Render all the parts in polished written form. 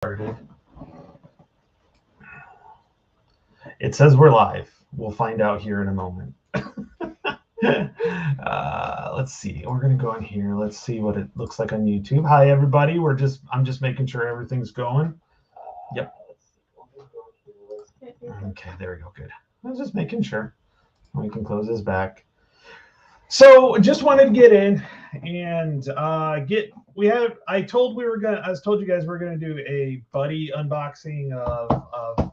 Started. It says we're live. We'll find out here in a moment. Let's see. We're gonna go in here. Let's see what it looks like on YouTube. Hi everybody. I'm just making sure everything's going. Yep. Okay, there we go. Good. I was just making sure. We can close this back. So just wanted to get in and I told you guys we're gonna do a buddy unboxing of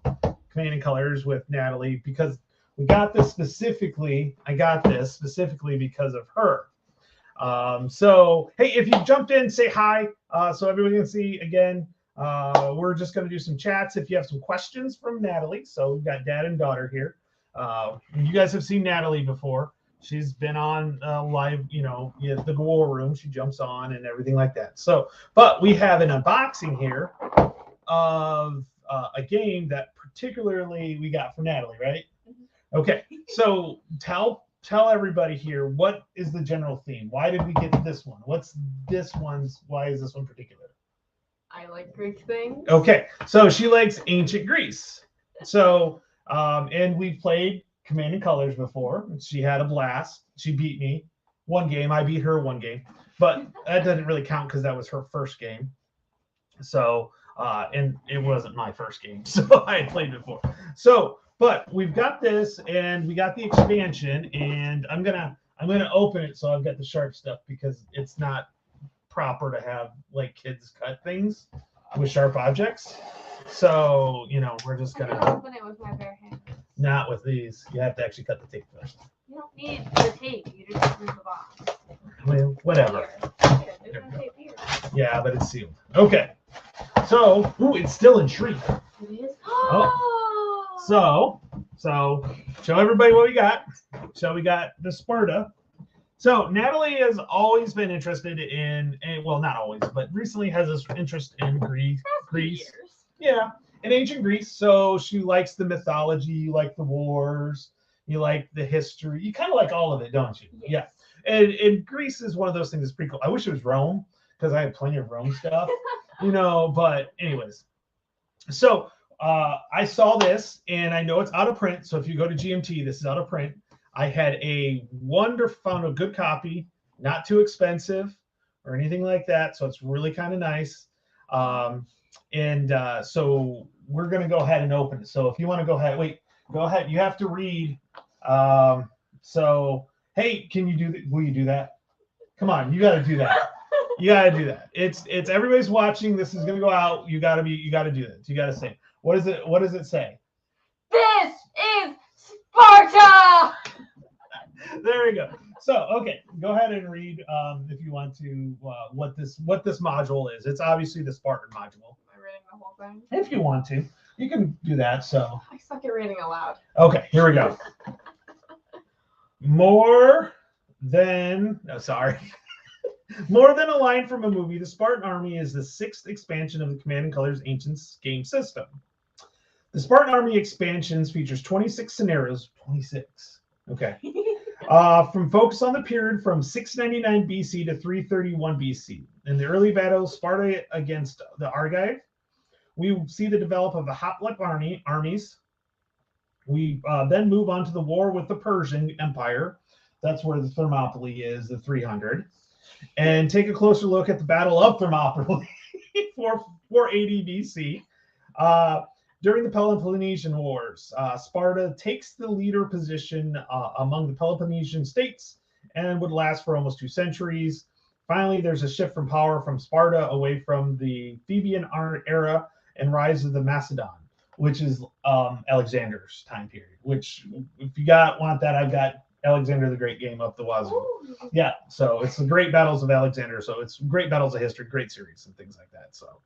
Command and Colors with Natalie because we got this specifically. I got this specifically because of her. So hey, if you jumped in, say hi so everyone can see again. We're just gonna do some chats if you have some questions from Natalie. So we've got dad and daughter here. You guys have seen Natalie before. She's been on live, the war room. She jumps on and everything like that. So, but we have an unboxing here of a game that particularly we got from Natalie, right? Mm-hmm. Okay. So tell everybody here, what is the general theme? Why did we get this one? Why is this one particular? I like Greek things. Okay. So she likes ancient Greece. So, and we've played Command and Colors before. She had a blast. She beat me one game. I beat her one game, but that doesn't really count because that was her first game. So, and it wasn't my first game, so I had played before. So, but we've got this, and we got the expansion, and I'm gonna open it so I've got the sharp stuff because it's not proper to have like kids cut things with sharp objects. So, we're just gonna open it with my bare hands. Not with these. You have to actually cut the tape first. You don't need the tape. You just use the box. Well, whatever. Here, there's no tape here. Yeah, but it's sealed. Okay. So, it's still in shrink. It is. Oh. So show everybody what we got. So we got the Sparta. So Natalie has always been interested in, well, not always, but recently has this interest in Greece. Yeah. In ancient Greece, so she likes the mythology, you like the wars, you like the history, you kind of like all of it, don't you? Yes. Yeah. And Greece is one of those things that's pretty cool. I wish it was Rome because I have plenty of Rome stuff, but anyways. So I saw this and I know it's out of print. So if you go to GMT, this is out of print. I had found a good copy, not too expensive or anything like that. So it's really kind of nice. So we're going to go ahead and open it. So if you want to go ahead. You have to read. So, hey, will you do that? Come on, you got to do that. You got to do that. It's everybody's watching. This is going to go out. You got to do this. You got to say, what does it say? This is Sparta. There we go. So, okay, go ahead and read if you want to what this module is. It's obviously the Spartan module. Reading the whole thing? If you want to, you can do that. So I suck at reading aloud. Okay, here we go. More than a line from a movie, the Spartan Army is the 6th expansion of the Command and Colors Ancient game system. The Spartan Army expansions features 26 scenarios. 26. Okay. From focus on the period from 699 BC to 331 BC. In the early battles, Sparta against the Argive. We see the development of the hoplite armies. We then move on to the war with the Persian Empire. That's where the Thermopylae is, the 300. And take a closer look at the Battle of Thermopylae for 480 BC. During the Peloponnesian Wars, Sparta takes the leader position among the Peloponnesian states and would last for almost 2 centuries. Finally, there's a shift from power from Sparta away from the Theban era and rise of the Macedon, which is Alexander's time period. Which, if you want that, I've got Alexander the Great game up the wazoo. Yeah, so it's the Great Battles of Alexander. So it's great battles of history, great series, and things like that. So,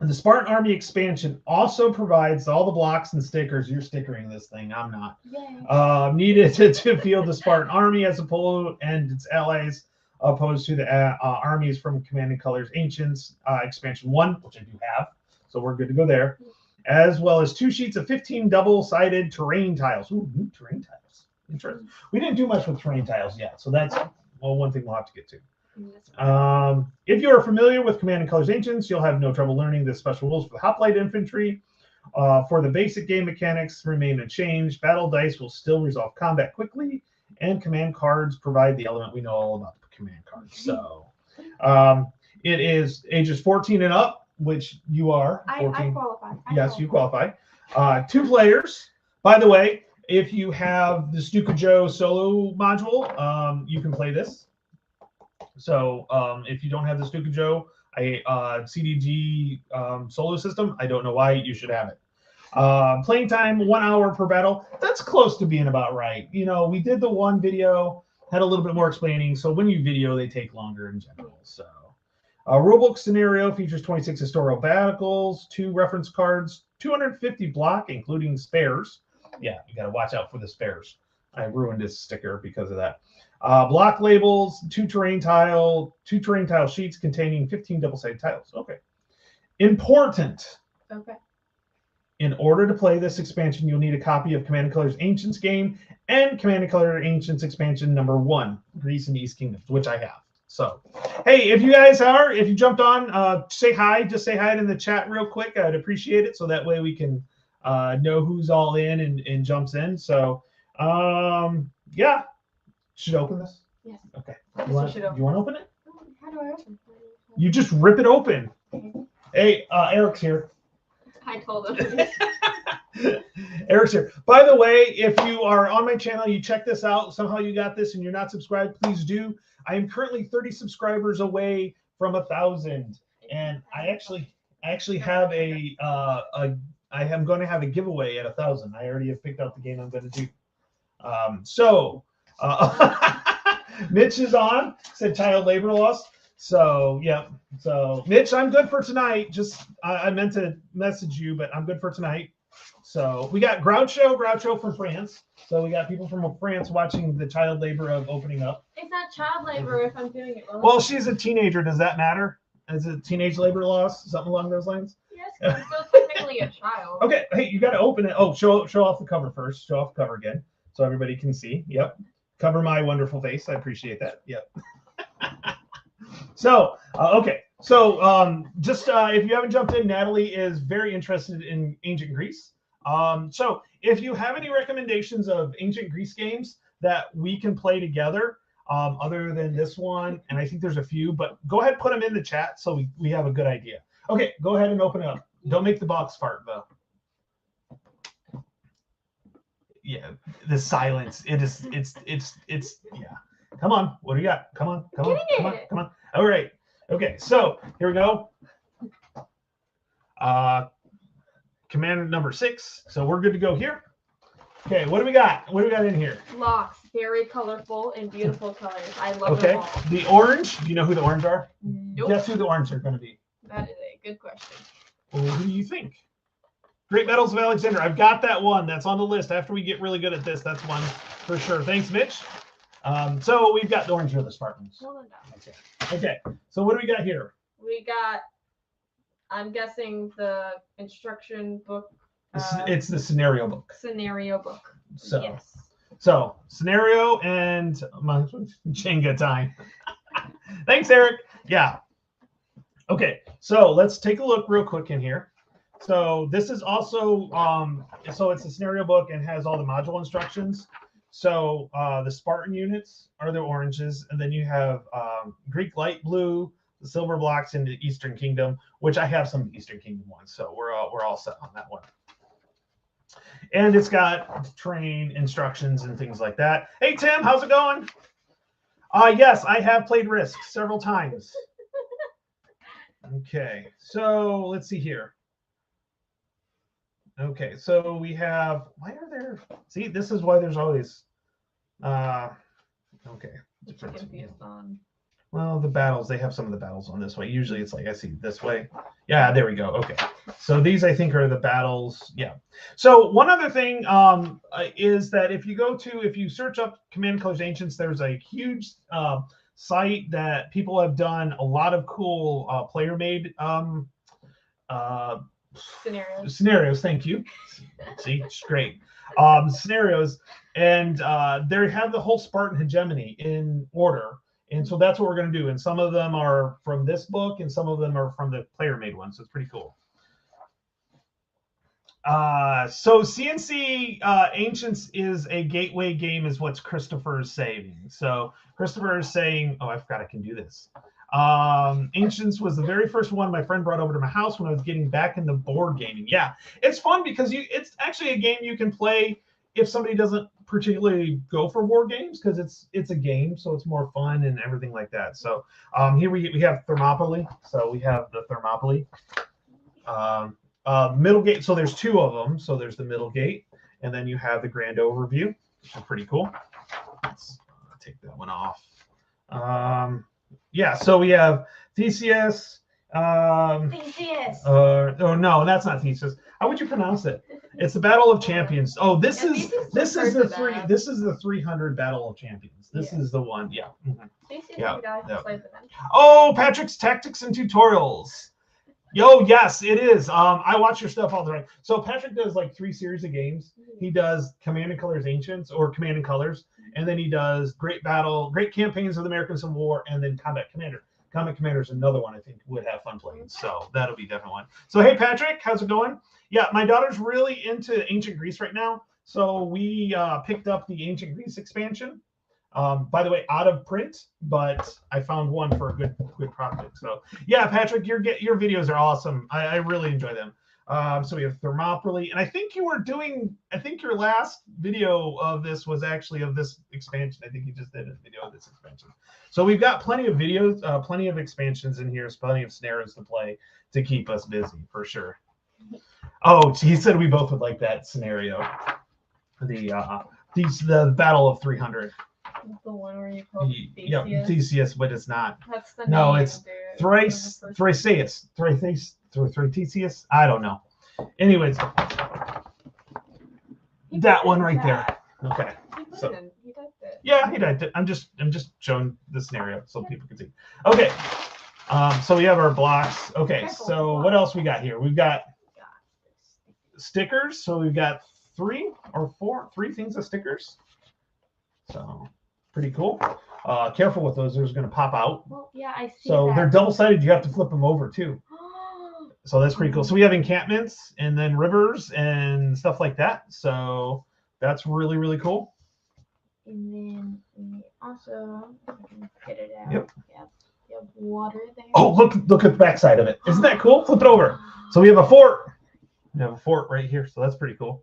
the Spartan Army expansion also provides all the blocks and stickers. You're stickering this thing. I'm not. Needed to field the Spartan Army as opposed and its allies, opposed to the armies from Command and Colors Ancients expansion 1, which I do have. So we're good to go there. As well as 2 sheets of 15 double-sided terrain tiles. Ooh, new terrain tiles. Interesting. We didn't do much with terrain tiles yet, so that's one thing we'll have to get to. If you are familiar with Command and Colors Ancients, you'll have no trouble learning the special rules for the Hoplite Infantry. For the basic game mechanics remain unchanged. Battle dice will still resolve combat quickly, and command cards provide the element we know all about the command cards. So it is ages 14 and up, which you are. 14. I qualify. Yes, you qualify. 2 players. By the way, if you have the Stuka Joe solo module, you can play this. So if you don't have the Stuka Joe CDG solo system, I don't know why you should have it. Playing time 1 hour per battle. That's close to being about right. You know, we did the one video, had a little bit more explaining. So when you video, they take longer in general. So rulebook scenario features 26 historical battles, 2 reference cards, 250 block, including spares. Yeah, you got to watch out for the spares. I ruined this sticker because of that. Block labels, 2 terrain tile sheets containing 15 double-sided tiles. Okay. Important. Okay. In order to play this expansion, you'll need a copy of Command & Colors Ancients game and Command & Colors Ancients expansion number 1, Greece and East Kingdoms, which I have. So, hey, if you jumped on, say hi. Just say hi in the chat real quick. I'd appreciate it, so that way we can know who's all in and jumps in. So, yeah. Should I open this? Yes. Okay. You want to open it? How do I open? You just rip it open. Okay. Hey, Eric's here. I told him. Eric's here. By the way, if you are on my channel, you check this out, somehow you got this and you're not subscribed, please do. I am currently 30 subscribers away from 1,000. And I actually have I am going to have a giveaway at 1,000. I already have picked out the game I'm going to do. Mitch is on, said child labor laws. So yeah, so Mitch, I'm good for tonight. Just I meant to message you, but I'm good for tonight. So we got Groucho from France. So we got people from France watching the child labor of opening up. It's not child labor if I'm doing it wrong. Well, she's a teenager. Does that matter? Is it teenage labor laws? Something along those lines? Yes, but I'm still technically a child. Okay, hey, you got to open it. Oh, show off the cover first. Show off the cover again, so everybody can see. Yep. Cover my wonderful face. I appreciate that. Yep. So, okay. So, just if you haven't jumped in, Natalie is very interested in ancient Greece. So, if you have any recommendations of ancient Greece games that we can play together, other than this one, and I think there's a few, but go ahead and put them in the chat so we have a good idea. Okay, go ahead and open it up. Don't make the box fart, though. Yeah, the silence. It's yeah. Come on, what do you got? Come on. All right. Okay, so here we go. Command number 6. So we're good to go here. Okay, what do we got? What do we got in here? Locks, very colorful and beautiful colors. I love Okay, them all. the orange. Do you know who the orange are? Nope. Guess who the orange are going to be? That is a good question. Well, who do you think? Great Battles of Alexander. I've got that one. That's on the list. After we get really good at this, that's one for sure. Thanks, Mitch. So we've got the orange or the Spartans. Hold on down. Okay. So what do we got here? We got, I'm guessing, the instruction book. It's the scenario book. Scenario book. So, yes. So scenario and Jenga time. Thanks, Eric. Yeah. Okay. So let's take a look real quick in here. So this is also so it's a scenario book and has all the module instructions. So the Spartan units are the oranges, and then you have Greek light blue, the silver blocks in the Eastern Kingdom, which I have some Eastern Kingdom ones, so we're all set on that one. And it's got terrain instructions and things like that. Hey Tim, how's it going? Yes, I have played Risk several times. Okay, so let's see here. Okay, so we have, why are there, see, this is why there's always, okay. Confused on. Well, the battles, they have some of the battles on this way. Usually it's like, I see this way. Yeah, there we go. Okay. So these, I think, are the battles. Yeah. So one other thing is that if you search up Command Colors Ancients, there's a huge site that people have done a lot of cool player-made scenarios. Thank you. See, it's great. Scenarios, and they have the whole Spartan hegemony in order. And so that's what we're going to do. And some of them are from this book, and some of them are from the player-made one. So it's pretty cool. So CNC Ancients is a gateway game, is what Christopher is saying. So Christopher is saying, oh, I forgot I can do this. Ancients was the very first one my friend brought over to my house when I was getting back into board gaming. Yeah, it's fun because it's actually a game you can play if somebody doesn't particularly go for board games, because it's a game, so it's more fun and everything like that. So here we have Thermopylae. So we have the Thermopylae. Middle gate. So there's two of them. So there's the middle gate, and then you have the grand overview, which is pretty cool. Let's take that one off. Yeah. So we have Theseus. Theseus. Oh no, that's not Theseus. How would you pronounce it? It's the Battle of Champions. Oh, this is the 300 Battle of Champions. This is the one. Yeah. Theseus is the guy who plays the bench. Oh, Patrick's Tactics and Tutorials. Yo, yes, it is. I watch your stuff all the time. So Patrick does like 3 series of games. He does Command and Colors Ancients, or Command and Colors, and then he does Great Campaigns of the American Civil War, and then Combat Commander. Combat Commander is another one I think would have fun playing. So that'll be definitely one. So hey, Patrick, how's it going? Yeah, my daughter's really into ancient Greece right now. So we picked up the ancient Greece expansion. By the way, out of print, but I found one for a good profit. So yeah, Patrick, your videos are awesome. I really enjoy them. So we have Thermopylae, and I think your last video of this was actually of this expansion. I think you just did a video of this expansion. So we've got plenty of videos, plenty of expansions in here, plenty of scenarios to play to keep us busy for sure. Oh, he said we both would like that scenario. The Battle of 300. The one where you call Theseus. Yeah, Theseus, but it's not. That's the no, name, it's dude. Theseus. I don't know. Anyways, that one right there. Okay. So he typed it. Yeah, he typed it. I'm just showing the scenario so people can see. Okay. So we have our blocks. Okay. So what else we got here? We've got stickers. So we've got 3 things of stickers. So pretty cool. Careful with those. Those are going to pop out. Well, yeah, I see. So they're double-sided. You have to flip them over too. So that's pretty cool. So we have encampments and then rivers and stuff like that. So that's really, really cool. And then we also get it out. Yep. You have water there. Oh, look at the backside of it. Isn't that cool? Flip it over. So we have a fort. We have a fort right here. So that's pretty cool.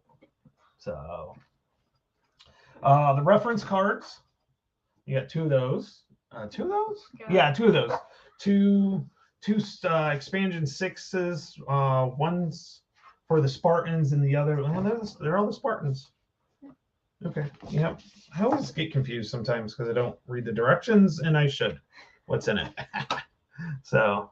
So the reference cards. You got 2 of those. 2 of those? Yeah, 2 of those. Two expansion 6s. One's for the Spartans, and the other. They're all the Spartans. Okay. Yep. I always get confused sometimes because I don't read the directions, and I should. What's in it? So,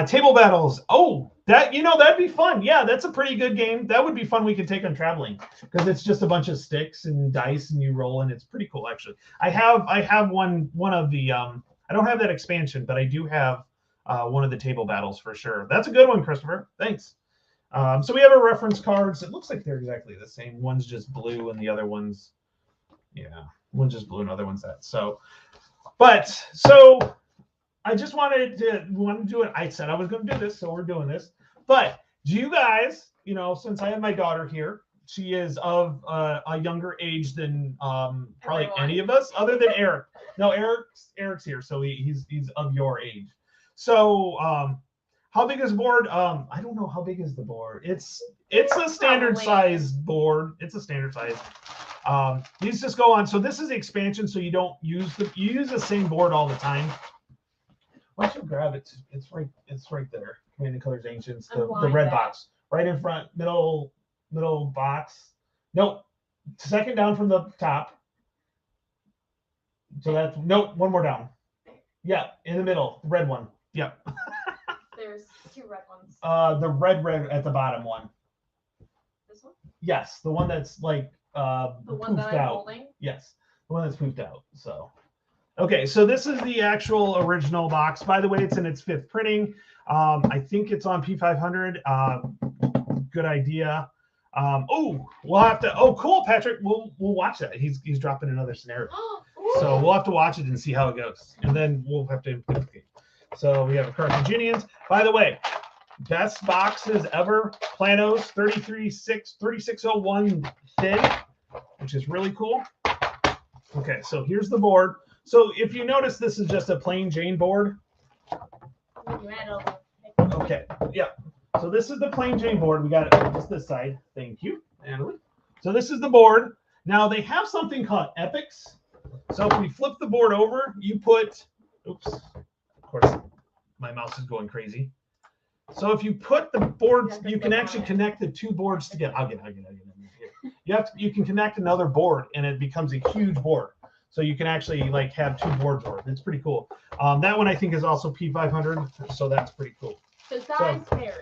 table battles. Oh, that'd be fun. Yeah, that's a pretty good game. That would be fun. We could take on traveling because it's just a bunch of sticks and dice, and you roll, and it's pretty cool actually. I have one of the. I don't have that expansion, but I do have one of the table battles for sure. That's a good one, Christopher. Thanks. So we have our reference cards. It looks like they're exactly the same. One's just blue, and the other one's one's just blue, and the other one's that. So I just wanted to do it. I said I was going to do this, so we're doing this. But do you guys, since I have my daughter here, she is of a younger age than probably any of us, other than Eric. No, Eric's here, so he's of your age. So how big is the board? I don't know how big is the board. It's a standard size board. It's a standard size. These just go on. So this is the expansion, so you don't use you use the same board all the time. Why don't you grab it? It's right there. Command and Colors Ancients, the red box. Right in front, middle box. Nope. Second down from the top. So that's one more down. Yeah, in the middle, the red one. Yep. There's 2 red ones. The red at the bottom one. This one? Yes, the one that's like the one that I'm holding? Yes, the one that's poofed out. So, okay, so this is the actual original box. By the way, it's in its 5th printing. I think it's on P500. Good idea. We'll have to. Oh, cool, Patrick. We'll watch that. He's dropping another scenario. So we'll have to watch it and see how it goes, and then we'll have to implement. So we have a Carthaginians. By the way, best boxes ever. Planos 3601 thin, which is really cool. Okay, so here's the board. So if you notice, this is just a plain Jane board. Okay, yeah. So this is the plain Jane board. We got it just this side. Thank you, Natalie. So this is the board. Now they have something called epics. So if we flip the board over, you put, oops, of course, my mouse is going crazy. So if you put the boards, you can actually connect the two boards together. I'll get it. You can connect another board, and it becomes a huge board. So you can actually like have two boards worth. It's pretty cool. That one I think is also P500, so that's pretty cool. The size varies.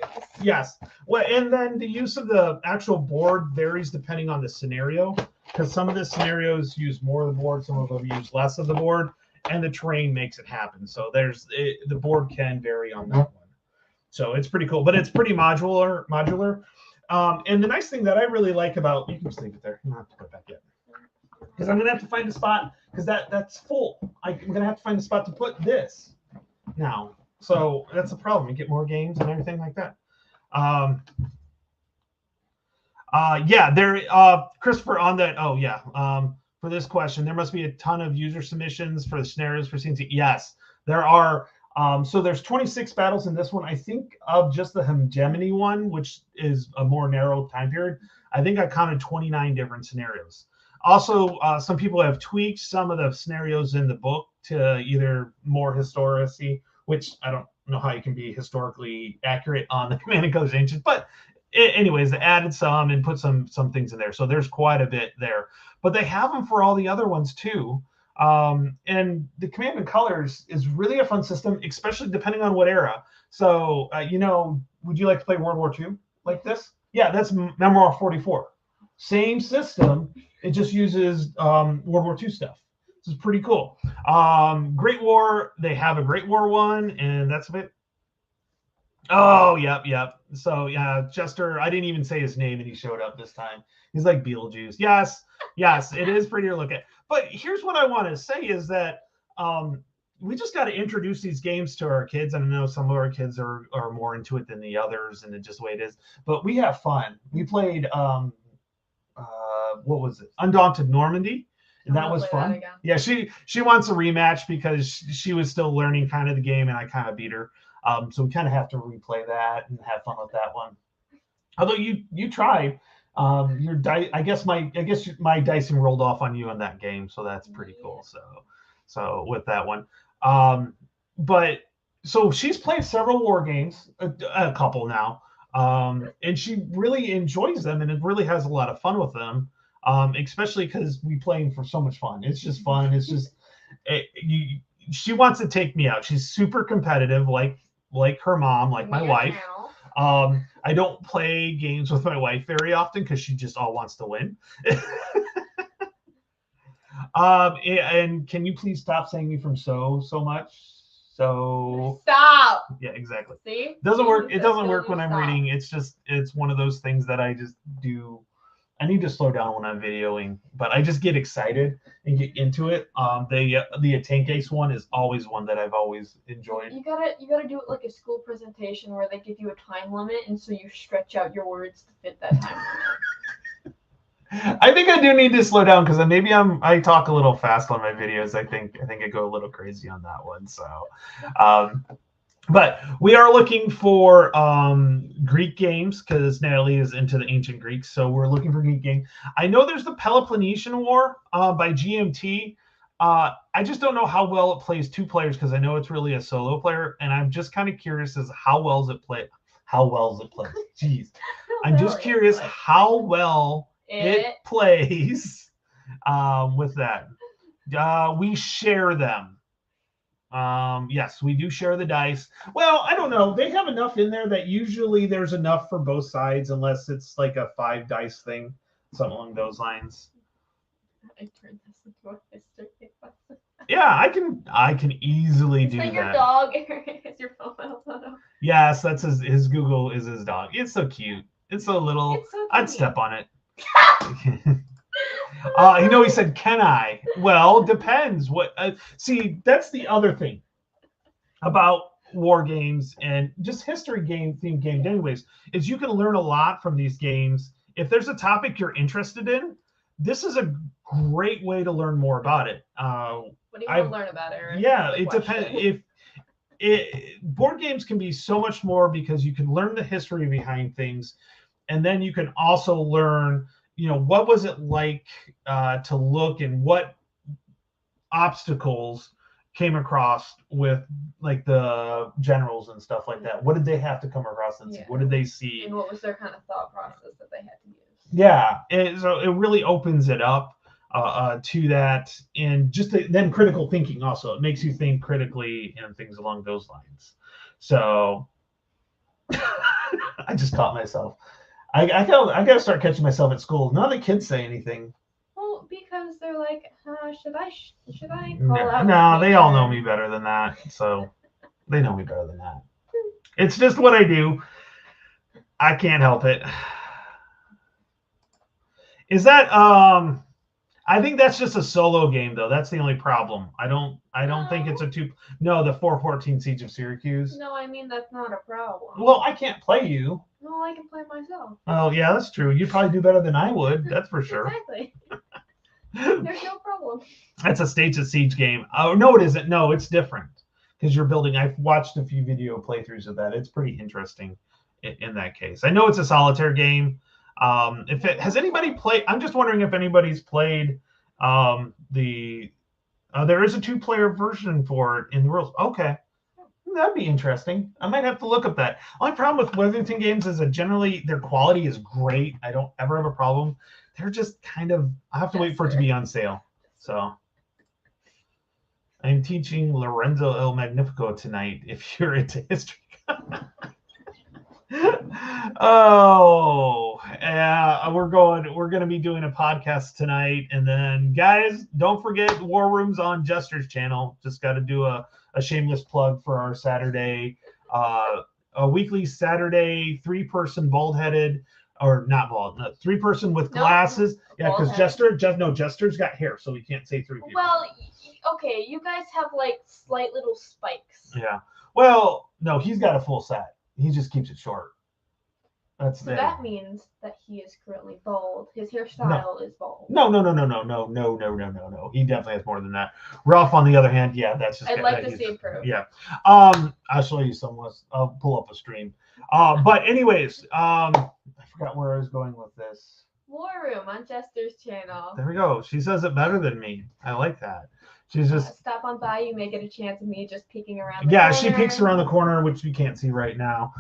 Yes. Well, and then the use of the actual board varies depending on the scenario, because some of the scenarios use more of the board, some of them use less of the board, and the terrain makes it happen. So the board can vary on that one. So it's pretty cool, but it's pretty modular. And the nice thing that I really like about, you can just leave it there. You don't have to put it back yet. Because I'm going to have to find a spot, because that's full. I'm going to have to find a spot to put this now. So that's a problem. You get more games and everything like that. Christopher, on that. Oh, yeah. For this question, there must be a ton of user submissions for the scenarios for CNC. Yes, there are. So there's 26 battles in this one. I think of just the hegemony one, which is a more narrow time period. I think I counted 29 different scenarios. Also, some people have tweaked some of the scenarios in the book to either more historicity, which I don't know how you can be historically accurate on the Command and Colors Ancients, but anyways, they added some and put some things in there. So there's quite a bit there, but they have them for all the other ones too. And the Command and Colors is really a fun system, especially depending on what era. So, would you like to play World War II like this? Yeah, that's Memoir 44. Same system. It just uses World War II stuff. This is pretty cool. Great War, they have a Great War one, and that's a bit. Oh, yep. So, yeah, Chester, I didn't even say his name, and he showed up this time. He's like Beetlejuice. Yes, it is pretty to look at. But here's what I want to say is that we just got to introduce these games to our kids. And I know some of our kids are more into it than the others, and it's just the way it is. But we have fun. We played, what was it? Undaunted Normandy. And that was fun. Yeah, she wants a rematch because she was still learning kind of the game, and I kind of beat her. So we kind of have to replay that and have fun with that one. Although you tried, your dice. I guess my dicing rolled off on you on that game, so that's pretty cool. So with that one, but so she's played several war games, a couple now, and she really enjoys them, and it really has a lot of fun with them. Especially because we play them for so much fun. It's just fun. It's just she wants to take me out. She's super competitive, like her mom, like my wife. I don't play games with my wife very often because she just all wants to win. And can you please stop saying me from so much? So stop. Yeah, exactly. See? It doesn't work. It doesn't work when I'm reading. It's one of those things that I just do. I need to slow down when I'm videoing, but I just get excited and get into it. The Tank Ace one is always one that I've always enjoyed. You gotta do it like a school presentation where they give you a time limit, and so you stretch out your words to fit that time limit. I think I do need to slow down because maybe I talk a little fast on my videos. I think I go a little crazy on that one. So, but we are looking for Greek games because Natalie is into the ancient Greeks. So we're looking for Greek games. I know there's the Peloponnesian War by GMT. I just don't know how well it plays two players because I know it's really a solo player. And I'm just kind of curious as how well is it played. Jeez. I'm just curious how well it plays with that. We share them. Yes, we do share the dice. Well, I don't know. They have enough in there that usually there's enough for both sides, unless it's like a 5 dice thing, something along those lines. I turned this into a history lesson. Yeah, I can easily do that. Your dog is your profile photo. Yes, that's his Google is his dog. It's so cute. It's so little. It's so I'd step on it. He said, "Can I?" Well, depends. What? See, that's the other thing about war games and just history themed games anyways, is you can learn a lot from these games. If there's a topic you're interested in, this is a great way to learn more about it. What do you want to learn about, Eric? Yeah, it depends. Board games can be so much more because you can learn the history behind things, and then you can also learn, what was it like to look and what obstacles came across with like the generals and stuff like that. What did they have to come across and see? What did they see? And what was their kind of thought process that they had to use? Yeah, so it really opens it up to that, and just then critical thinking also. It makes you think critically and things along those lines. So I just caught myself. I gotta start catching myself at school. None of the kids say anything. Well, because they're like, should I call out? No, they all know me better than that. So they know me better than that. It's just what I do. I can't help it. Is that I think that's just a solo game though. That's the only problem. I don't think it's a the 414 Siege of Syracuse. No, I mean that's not a problem. Well, I can't play you. No, I can play myself. Oh yeah, that's true. You'd probably do better than I would, that's for sure. Exactly. There's no problem. That's a States of Siege game. Oh no, it isn't. No, it's different. Because you're building. I've watched a few video playthroughs of that. It's pretty interesting in that case. I know it's a solitaire game. Has anybody played? I'm just wondering if anybody's played there is a 2-player version for it in the rules. Okay, that'd be interesting. I might have to look up that. Only problem with Withington games is that generally their quality is great. I don't ever have a problem. They're just kind of. I have to wait for it to be on sale. So I'm teaching Lorenzo El Magnifico tonight. If you're into history. Oh, yeah, we're going to be doing a podcast tonight. And then guys, don't forget War Rooms on Jester's channel. Just got to do a shameless plug for our Saturday, a weekly Saturday 3-person bald-headed, or not bald, no, 3-person with glasses. Yeah, because Jester's got hair, so we can't say 3 people. Well, okay, you guys have like slight little spikes. Yeah. Well, no, he's got a full set. He just keeps it short. So that means that he is currently bald. His hairstyle is bald. No. He definitely has more than that. Ralph, on the other hand, yeah, that's just. I'd like to see him prove. Yeah. I'll show you some. I'll pull up a stream. But anyways, I forgot where I was going with this. War Room on Jester's channel. There we go. She says it better than me. I like that. She's just stop on by. You may get a chance of me just peeking around. She peeks around the corner, which you can't see right now.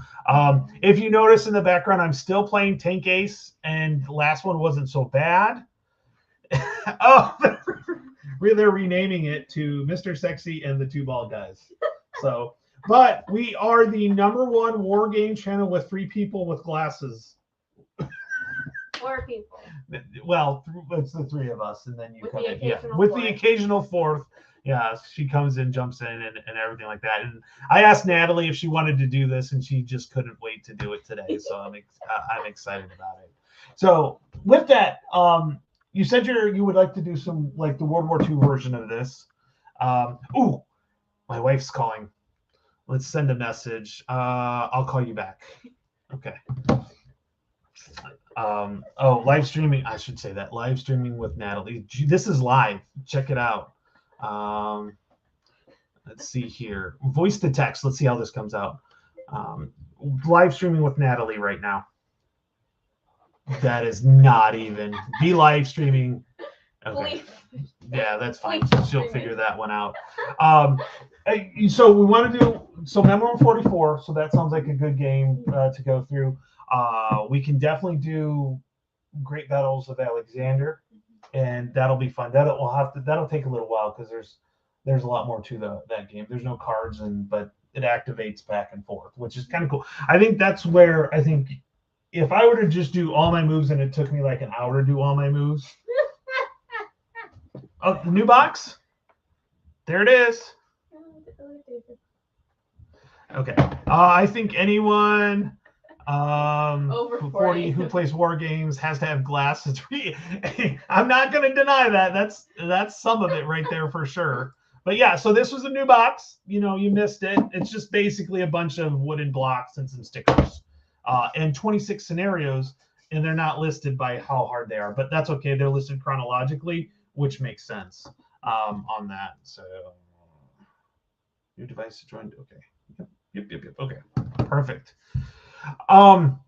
If you notice in the background, I'm still playing Tank Ace, and the last one wasn't so bad. Oh, they're renaming it to Mr. Sexy and the 2 Bald Guys. So, but we are the #1 war game channel with 3 people with glasses. 4 people. Well, it's the 3 of us, and then you come in. Yeah, with the occasional 4th. Yeah, she comes in, jumps in, and everything like that. And I asked Natalie if she wanted to do this, and she just couldn't wait to do it today. So I'm excited about it. So with that, you said you would like to do some like the World War II version of this. Ooh, my wife's calling. Let's send a message. I'll call you back. Okay. Live streaming. I should say that live streaming with Natalie. This is live. Check it out. Let's see here. Voice to text. Let's see how this comes out. Live streaming with Natalie right now. That is not even. Be live streaming. Okay. Yeah, that's fine. She'll figure that one out. So we want to do Memorable 44. So that sounds like a good game to go through. We can definitely do Great Battles of Alexander, and that'll be fun. That'll take a little while because there's a lot more to that game. There's no cards, but it activates back and forth, which is kind of cool. I think that's where if I were to just do all my moves and it took me like an hour to do all my moves. Oh, the new box. There it is. Okay. I think anyone. Over 40. Who plays war games has to have glasses. I'm not going to deny that. That's some of it right there for sure. But yeah, so this was a new box. You missed it. It's just basically a bunch of wooden blocks and some stickers, and 26 scenarios, and they're not listed by how hard they are. But that's okay. They're listed chronologically, which makes sense on that. So new device to join. Okay. Yep. Okay. Perfect. No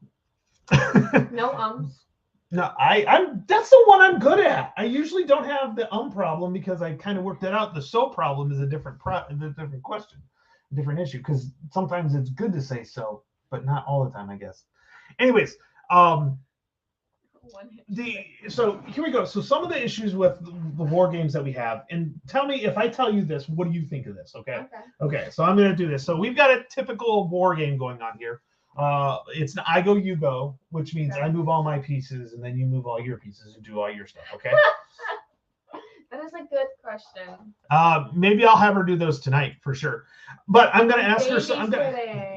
No, I'm that's the one I'm good at. I usually don't have the problem because I kind of worked that out. The so problem is a different question, a different issue, because sometimes it's good to say so, but not all the time, I guess. Anyways, so here we go. So some of the issues with the war games that we have, and tell me if I tell you this, what do you think of this? Okay. So I'm gonna do this. So we've got a typical war game going on here. It's an I go, you go, which means I move all my pieces and then you move all your pieces and do all your stuff. Okay. That is a good question. Maybe I'll have her do those tonight for sure. But I'm gonna ask her.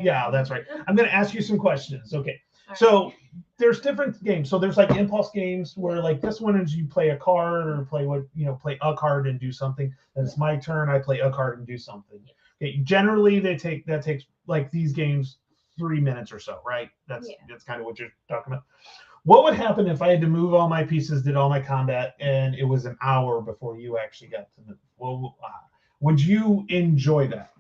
Yeah, that's right. I'm gonna ask you some questions. Okay. So there's different games. So there's like impulse games where like this one is you play a card or play a card and do something. Then it's my turn. I play a card and do something. Okay. Generally, that takes like these games 3 minutes or so, right? That's kind of what you're talking about. What would happen if I had to move all my pieces, did all my combat, and it was an hour before you actually got to would you enjoy that?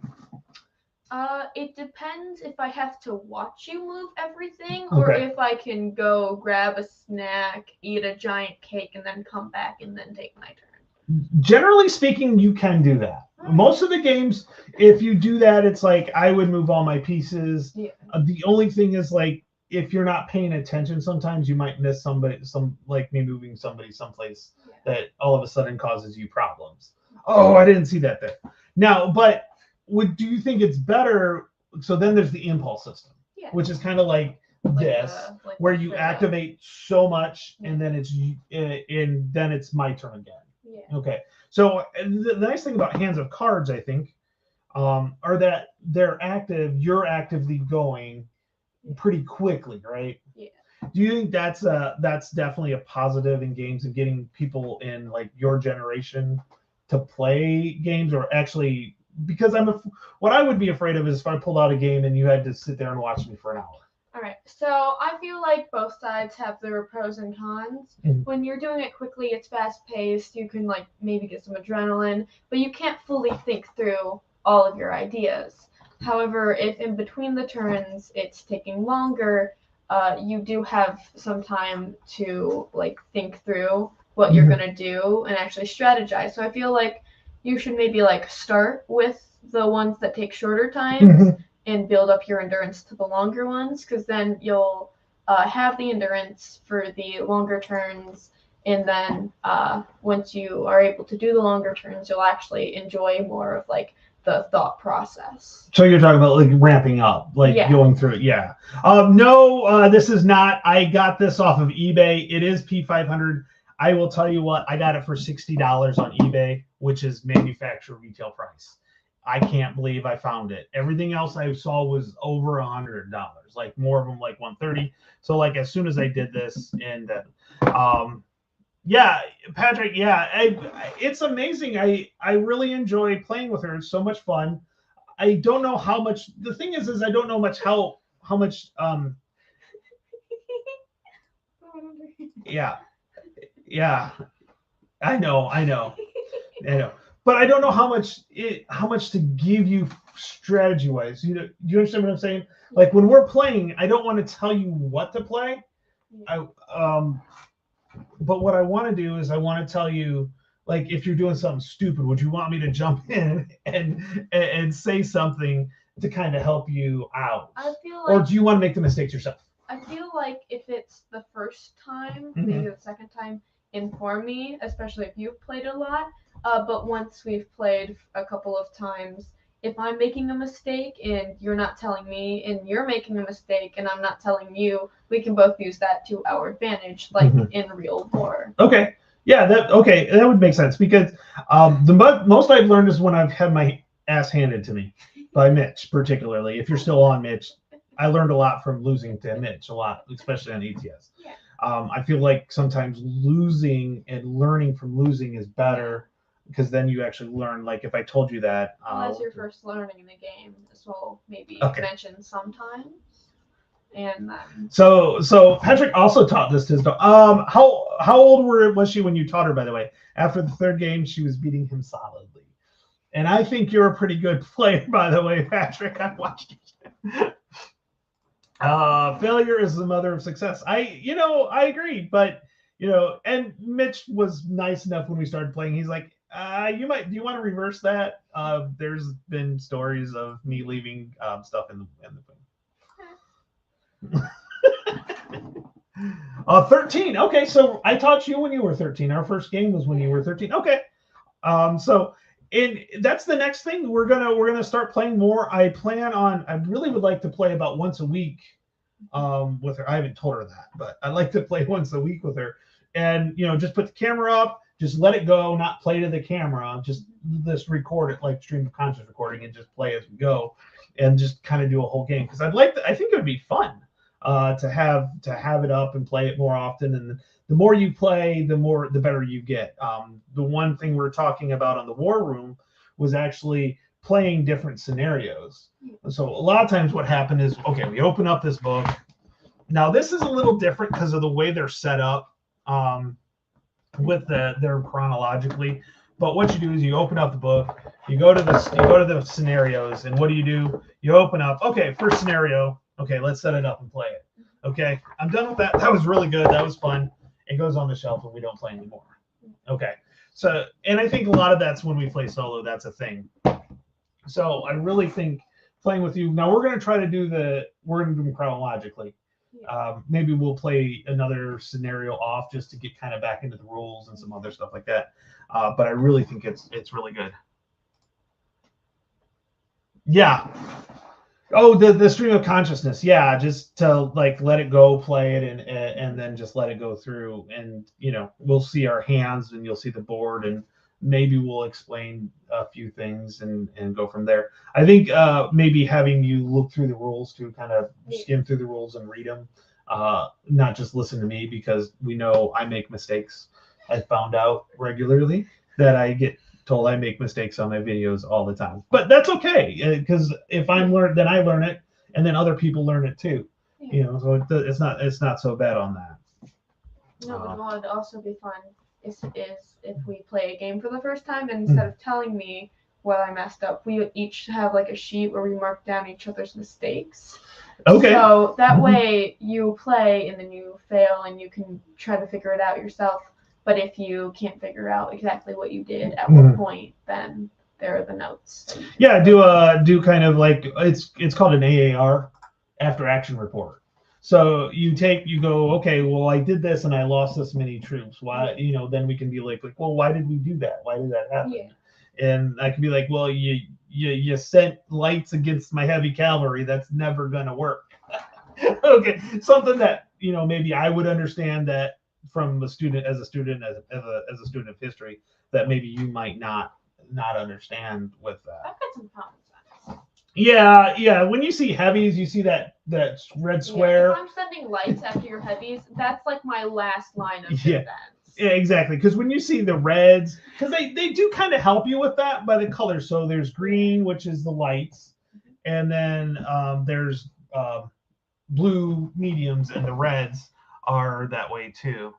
It depends if I have to watch you move everything or if I can go grab a snack, eat a giant cake, and then come back and then take my turn. Generally speaking, you can do that. Most of the games, if you do that, it's like I would move all my pieces. Yeah. The only thing is like if you're not paying attention, sometimes you might miss like me moving somebody someplace that all of a sudden causes you problems. Oh, I didn't see that there. Now, but do you think it's better? So then there's the impulse system, which is kind of like this, where you activate so much, and then it's my turn again. Yeah. Okay. So the nice thing about Hands of Cards, I think, are that they're active. You're actively going pretty quickly, right? Yeah. Do you think that's definitely a positive in games of getting people in like your generation to play games, or actually? Because what I would be afraid of is if I pulled out a game and you had to sit there and watch me for an hour. All right, so I feel like both sides have their pros and cons. Mm-hmm. When you're doing it quickly, it's fast-paced. You can like maybe get some adrenaline, but you can't fully think through all of your ideas. However, if in between the turns it's taking longer, you do have some time to like think through what you're gonna do and actually strategize. So I feel like you should maybe like start with the ones that take shorter times and build up your endurance to the longer ones, because then you'll have the endurance for the longer turns, and then once you are able to do the longer turns, you'll actually enjoy more of like the thought process. So you're talking about like ramping up, like going through it. Yeah. No, this is not. I got this off of eBay. It is P500. I will tell you what, I got it for $60 on eBay, which is manufacturer retail price. I can't believe I found it. Everything else I saw was over $100, like more of them like $130. So like as soon as I did this, and Patrick, it's amazing. I really enjoy playing with her. It's so much fun. I don't know how much. The thing is I don't know much how much. Yeah, I know. But I don't know how much to give you strategy wise. Do you understand what I'm saying? Like when we're playing, I don't want to tell you what to play. But what I want to do is I want to tell you, like, if you're doing something stupid, would you want me to jump in and say something to kind of help you out? I feel like, or do you want to make the mistakes yourself? I feel like if it's the first time, maybe the second time, inform me, especially if you've played a lot. But once we've played a couple of times, if I'm making a mistake and you're not telling me, and you're making a mistake and I'm not telling you, we can both use that to our advantage, like in real war. Okay. Yeah, that would make sense, because the most I've learned is when I've had my ass handed to me by Mitch, particularly. If you're still on, Mitch, I learned a lot from losing to Mitch, a lot, especially on ETS. Yeah. I feel like sometimes losing and learning from losing is better because then you actually learn. Like if I told you that. Unless you're first learning in the game, this will maybe mention sometimes. And so Patrick also taught this to his dog. How old was she when you taught her? By the way, after the third game, she was beating him solidly, and I think you're a pretty good player, by the way, Patrick. I watched you. Failure is the mother of success. I agree, but and Mitch was nice enough when we started playing. He's like, do you want to reverse that? There's been stories of me leaving stuff in the thing. 13. Okay, so I taught you when you were 13. Our first game was when you were 13. Okay. So that's the next thing. We're gonna start playing more. I really would like to play about once a week with her. I haven't told her that, but I'd like to play once a week with her. And just put the camera up, just let it go, not play to the camera, just record it like stream of conscious recording and just play as we go and just kind of do a whole game. Because I think it would be fun to have it up and play it more often. And the more you play, the better you get. The one thing we're talking about on the War Room was actually playing different scenarios. So a lot of times what happened is, okay, we open up this book. Now this is a little different because of the way they're set up with they're chronologically. But what you do is you open up the book, you go to the scenarios, and what do? You open up, okay, first scenario, okay, let's set it up and play it. Okay, I'm done with that. That was really good. That was fun. It goes on the shelf and we don't play anymore. Okay. So, and I think a lot of that's when we play solo, that's a thing. So I really think playing with you, now we're going to do them chronologically. Maybe we'll play another scenario off just to get kind of back into the rules and some other stuff like that. But I really think it's really good. Yeah. Oh, the stream of consciousness. Yeah, just to let it go, play it, and then just let it go through. And we'll see our hands, and you'll see the board, and maybe we'll explain a few things and go from there. I think maybe having you look through the rules to kind of skim through the rules and read them, not just listen to me, because we know I make mistakes. I found out regularly that I get told I make mistakes on my videos all the time, but that's okay, because if I'm learned, then I learn it, and then other people learn it too. So it's not so bad on that. No, but what would also be fun is if we play a game for the first time, and instead of telling me what I messed up, we each have a sheet where we mark down each other's mistakes. Okay. So that way you play and then you fail and you can try to figure it out yourself. But if you can't figure out exactly what you did at what point, then there are the notes. Yeah, do kind of it's called an AAR, after action report. So you go, okay, well, I did this and I lost this many troops. Why, then we can be like, well, why did we do that? Why did that happen? Yeah. And I can be like, well, you sent lights against my heavy cavalry. That's never gonna work. Okay, something that maybe I would understand that from a student as a student of history, that maybe you might not understand with that. I've got some common sense. Yeah. When you see heavies, you see that red square. If I'm sending lights after your heavies, that's my last line of defense. Yeah, exactly. Because when you see the reds, because they do kind of help you with that by the colors. So there's green, which is the lights, and then there's blue mediums, and the reds are that way too.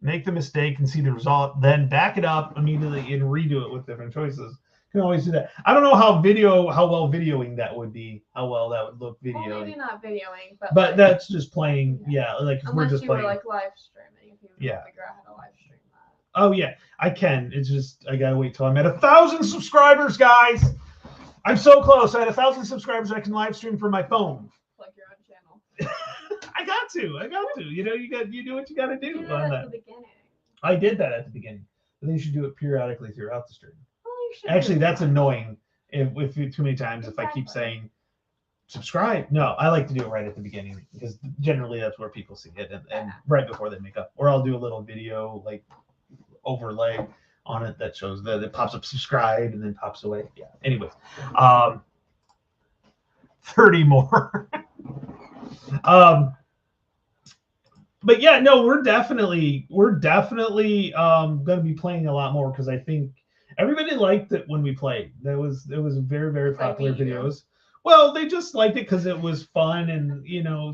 Make the mistake and see the result, then back it up immediately and redo it with different choices. You can always do that. I don't know how well videoing that would be, how well that would look video. Well, maybe not videoing, but that's just playing. Yeah, unless we're just you playing. were live streaming, if you figure out how to live stream that. Oh yeah, I can. It's just I gotta wait till I'm at 1,000 subscribers, guys. I'm so close. I had 1,000 subscribers. I can live stream from my phone. Like your own channel. I got to. You do what you got to do. You did that at the beginning. I did that at the beginning. But then you should do it periodically throughout the stream. Well, you should. Actually, that's annoying. If too many times, if I keep saying subscribe. No, I like to do it right at the beginning, because generally that's where people see it, and right before they make up. Or I'll do a little video overlay on it that shows that it pops up subscribe and then pops away. Yeah. Anyways, 30 more. But yeah, no, we're definitely going to be playing a lot more because I think everybody liked it when we played. It was very, very popular videos. Well, they just liked it because it was fun, and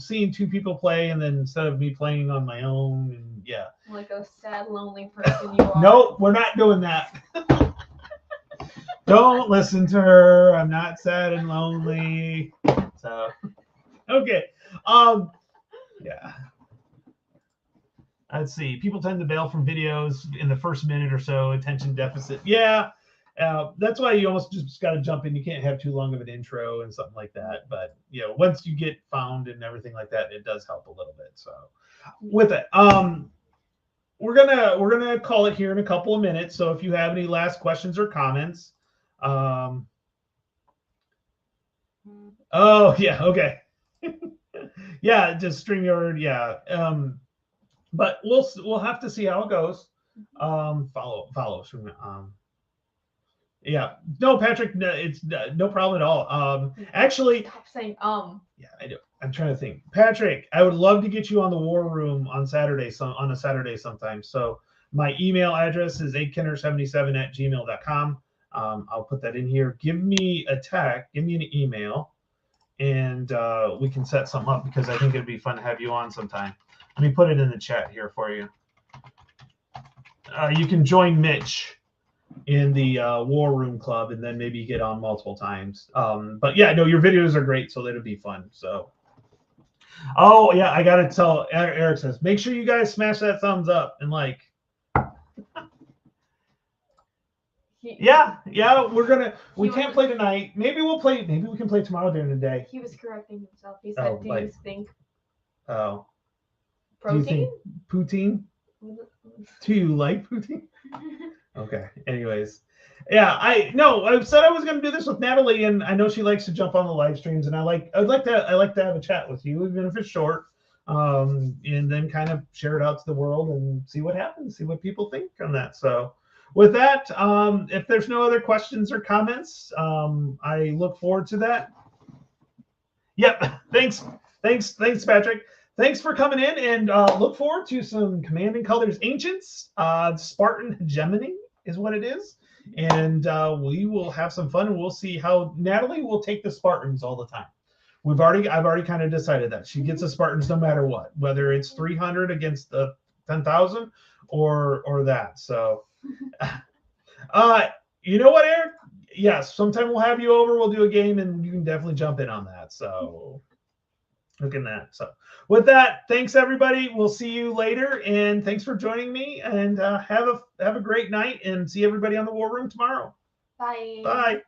seeing two people play, and then instead of me playing on my own, and yeah. Like a sad, lonely person you are. Nope, we're not doing that. Don't listen to her. I'm not sad and lonely. So, okay. Yeah. Let's see. People tend to bail from videos in the first minute or so. Attention deficit. Yeah. That's why you almost just got to jump in. You can't have too long of an intro and something like that. But once you get found and everything like that, it does help a little bit. So, with it, we're gonna call it here in a couple of minutes. So if you have any last questions or comments, oh yeah, okay, yeah, just StreamYard, yeah. But we'll have to see how it goes. Follow from yeah, no, Patrick, no, it's no problem at all. Actually, stop saying yeah, I do. I'm trying to think. Patrick, I would love to get you on the War Room on Saturday, on a Saturday sometime. So my email address is akenner77@gmail.com. I'll put that in here. Give me a text, give me an email, and we can set something up because I think it'd be fun to have you on sometime. Let me put it in the chat here for you. You can join Mitch in the War Room Club, and then maybe get on multiple times. But yeah, no, your videos are great, so that'll be fun. So, oh yeah, I gotta tell. Eric says, make sure you guys smash that thumbs up and like. Yeah, we can't play tonight. Maybe we'll play. Maybe we can play tomorrow during the day. He was correcting himself. He said, "Do you think?" Oh. Protein? Do you think poutine? Do you like poutine? Okay. Anyways, yeah, I said I was going to do this with Natalie, and I know she likes to jump on the live streams, and I like to have a chat with you, even if it's short, and then kind of share it out to the world and see what happens, see what people think on that. So, with that, if there's no other questions or comments, I look forward to that. Yep. Thanks, Patrick. Thanks for coming in, and look forward to some Command and Colors Ancients. Spartan Hegemony is what it is. And we will have some fun, and we'll see how Natalie will take the Spartans all the time. I've already kind of decided that. She gets the Spartans no matter what, whether it's 300 against the 10,000 or that. So, you know what, Eric? Yes, sometime we'll have you over. We'll do a game, and you can definitely jump in on that. So, look at that. So, with that, thanks everybody. We'll see you later, and thanks for joining me. And have a great night, and see everybody on the War Room tomorrow. Bye. Bye.